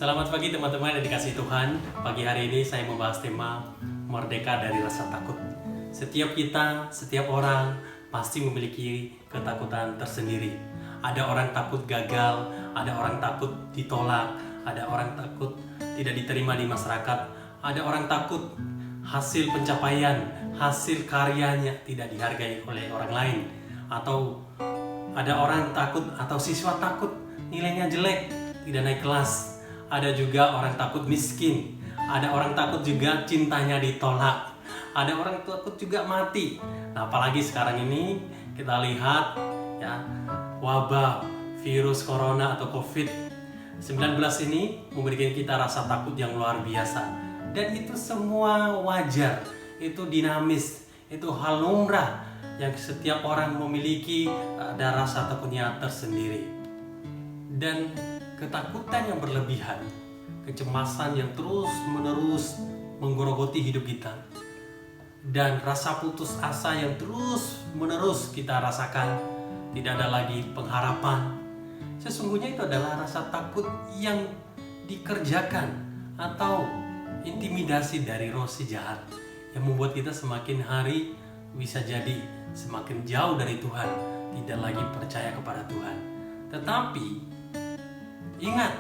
Selamat pagi teman-teman yang dikasihi Tuhan. Pagi hari ini saya membahas tema merdeka dari rasa takut. Setiap kita, setiap orang pasti memiliki ketakutan tersendiri. Ada orang takut gagal, ada orang takut ditolak, ada orang takut tidak diterima di masyarakat, ada orang takut hasil pencapaian, hasil karyanya tidak dihargai oleh orang lain, atau ada orang takut atau siswa takut nilainya jelek, tidak naik kelas. Ada juga orang takut miskin, ada orang takut juga cintanya ditolak, ada orang takut juga mati. Nah, apalagi sekarang ini kita lihat ya, wabah virus corona atau COVID-19 ini memberikan kita rasa takut yang luar biasa. Dan itu semua wajar, itu dinamis, itu hal lumrah yang setiap orang memiliki, ada rasa takutnya tersendiri. Dan ketakutan yang berlebihan, kecemasan yang terus-menerus menggerogoti hidup kita, dan rasa putus asa yang terus-menerus kita rasakan, tidak ada lagi pengharapan. Sesungguhnya itu adalah rasa takut yang dikerjakan atau intimidasi dari roh si jahat yang membuat kita semakin hari bisa jadi semakin jauh dari Tuhan, tidak lagi percaya kepada Tuhan. Tetapi ingat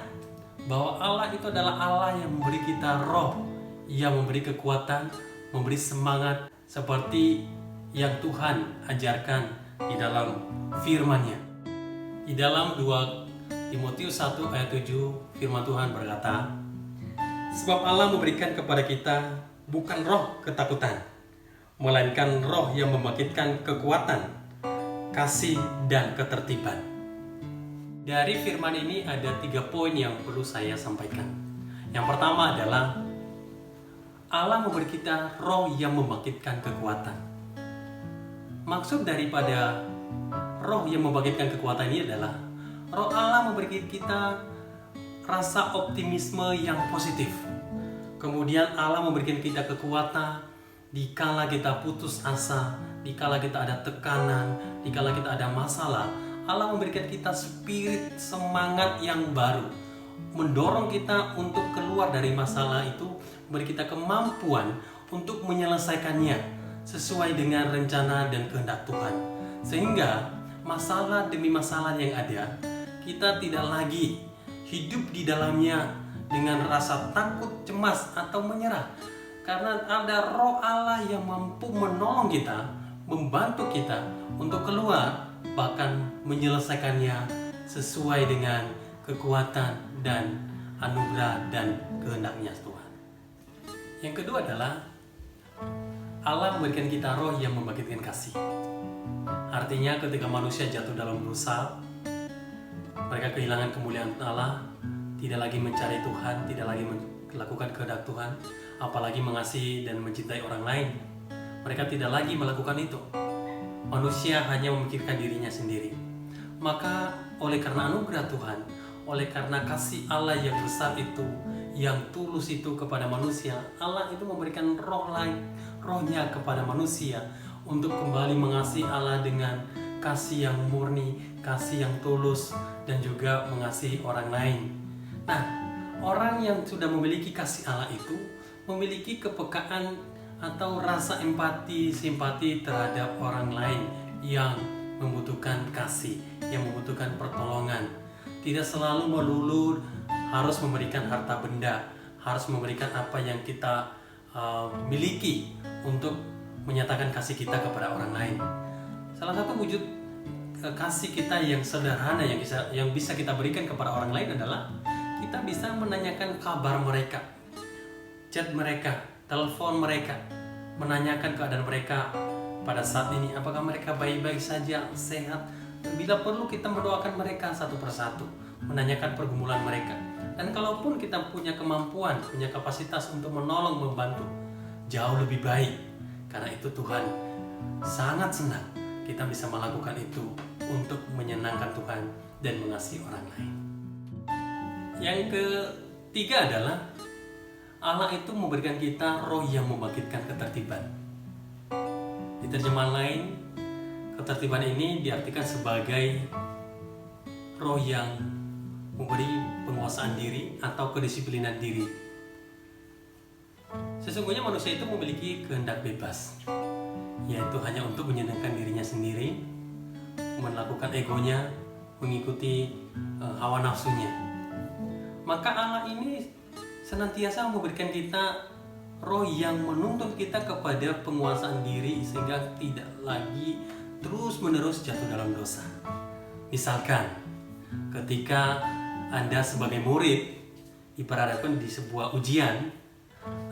bahwa Allah itu adalah Allah yang memberi kita roh, yang memberi kekuatan, memberi semangat seperti yang Tuhan ajarkan di dalam firman-Nya. Di dalam 2 Timotius 1 ayat 7 firman Tuhan berkata, sebab Allah memberikan kepada kita bukan roh ketakutan, melainkan roh yang membangkitkan kekuatan, kasih, dan ketertiban. Dari firman ini ada 3 poin yang perlu saya sampaikan. Yang pertama adalah Allah memberi kita roh yang membangkitkan kekuatan. Maksud daripada roh yang membangkitkan kekuatan ini adalah roh Allah memberi kita rasa optimisme yang positif. Kemudian Allah memberikan kita kekuatan dikala kita putus asa, dikala kita ada tekanan, dikala kita ada masalah. Allah memberikan kita spirit semangat yang baru, mendorong kita untuk keluar dari masalah itu, memberi kita kemampuan untuk menyelesaikannya sesuai dengan rencana dan kehendak Tuhan. Sehingga masalah demi masalah yang ada, kita tidak lagi hidup di dalamnya dengan rasa takut, cemas, atau menyerah. Karena ada roh Allah yang mampu menolong kita, membantu kita untuk keluar, bahkan menyelesaikannya sesuai dengan kekuatan dan anugerah dan kehendaknya Tuhan. Yang kedua adalah Allah memberikan kita roh yang membangkitkan kasih. Artinya ketika manusia jatuh dalam dosa, mereka kehilangan kemuliaan Allah, tidak lagi mencari Tuhan, tidak lagi melakukan kehendak Tuhan, apalagi mengasihi dan mencintai orang lain. Mereka tidak lagi melakukan itu. Manusia hanya memikirkan dirinya sendiri. Maka oleh karena anugerah Tuhan, oleh karena kasih Allah yang besar itu, yang tulus itu kepada manusia, Allah itu memberikan rohnya kepada manusia untuk kembali mengasihi Allah dengan kasih yang murni, kasih yang tulus, dan juga mengasihi orang lain. Nah, orang yang sudah memiliki kasih Allah itu memiliki kepekaan atau rasa empati, simpati terhadap orang lain yang membutuhkan kasih, yang membutuhkan pertolongan. Tidak selalu melulu harus memberikan harta benda, harus memberikan apa yang kita miliki untuk menyatakan kasih kita kepada orang lain. Salah satu wujud kasih kita yang sederhana yang bisa kita berikan kepada orang lain adalah kita bisa menanyakan kabar mereka, chat mereka, telepon mereka, menanyakan keadaan mereka pada saat ini, apakah mereka baik-baik saja, sehat. Bila perlu kita mendoakan mereka satu persatu, menanyakan pergumulan mereka. Dan kalaupun kita punya kemampuan, punya kapasitas untuk menolong, membantu, jauh lebih baik. Karena itu Tuhan sangat senang kita bisa melakukan itu untuk menyenangkan Tuhan dan mengasihi orang lain. Yang ketiga adalah Allah itu memberikan kita roh yang membangkitkan ketertiban. Di terjemahan lain, ketertiban ini diartikan sebagai roh yang memberi penguasaan diri atau kedisiplinan diri. Sesungguhnya manusia itu memiliki kehendak bebas, yaitu hanya untuk menyenangkan dirinya sendiri, melakukan egonya, mengikuti hawa nafsunya. Maka Allah ini senantiasa memberikan kita roh yang menuntun kita kepada penguasaan diri sehingga tidak lagi terus-menerus jatuh dalam dosa. Misalkan ketika Anda sebagai murid diperhadapkan di sebuah ujian,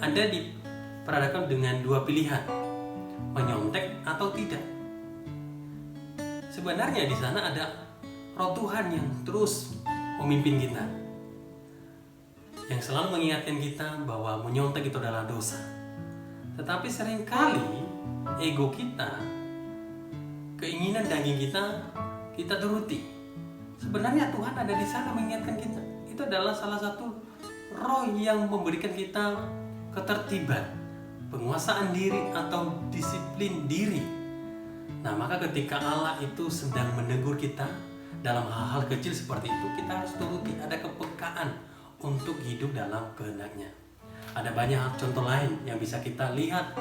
Anda diperhadapkan dengan dua pilihan, menyontek atau tidak. Sebenarnya di sana ada roh Tuhan yang terus memimpin kita, yang selalu mengingatkan kita bahwa menyontek itu adalah dosa. Tetapi seringkali ego kita, keinginan daging kita turuti. Sebenarnya Tuhan ada di sana mengingatkan kita. Itu adalah salah satu roh yang memberikan kita ketertiban, penguasaan diri atau disiplin diri. Nah, maka ketika Allah itu sedang menegur kita dalam hal-hal kecil seperti itu, kita harus turuti, ada kepekaan untuk hidup dalam kehendaknya. Ada banyak contoh lain yang bisa kita lihat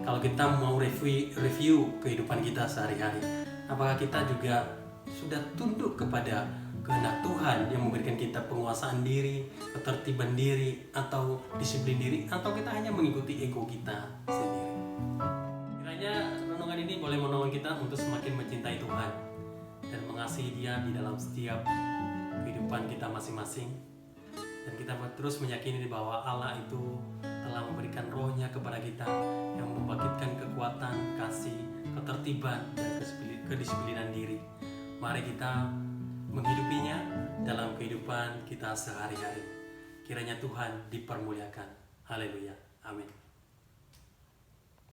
kalau kita mau review kehidupan kita sehari-hari. Apakah kita juga sudah tunduk kepada kehendak Tuhan yang memberikan kita penguasaan diri, ketertiban diri, atau disiplin diri, atau kita hanya mengikuti ego kita sendiri? Kiranya renungan ini boleh menolong kita untuk semakin mencintai Tuhan dan mengasihi Dia di dalam setiap kehidupan kita masing-masing. Dan kita terus meyakini bahwa Allah itu telah memberikan rohnya kepada kita yang membangkitkan kekuatan, kasih, ketertiban, dan kedisiplinan diri. Mari kita menghidupinya dalam kehidupan kita sehari-hari. Kiranya Tuhan dipermuliakan. Haleluya. Amin.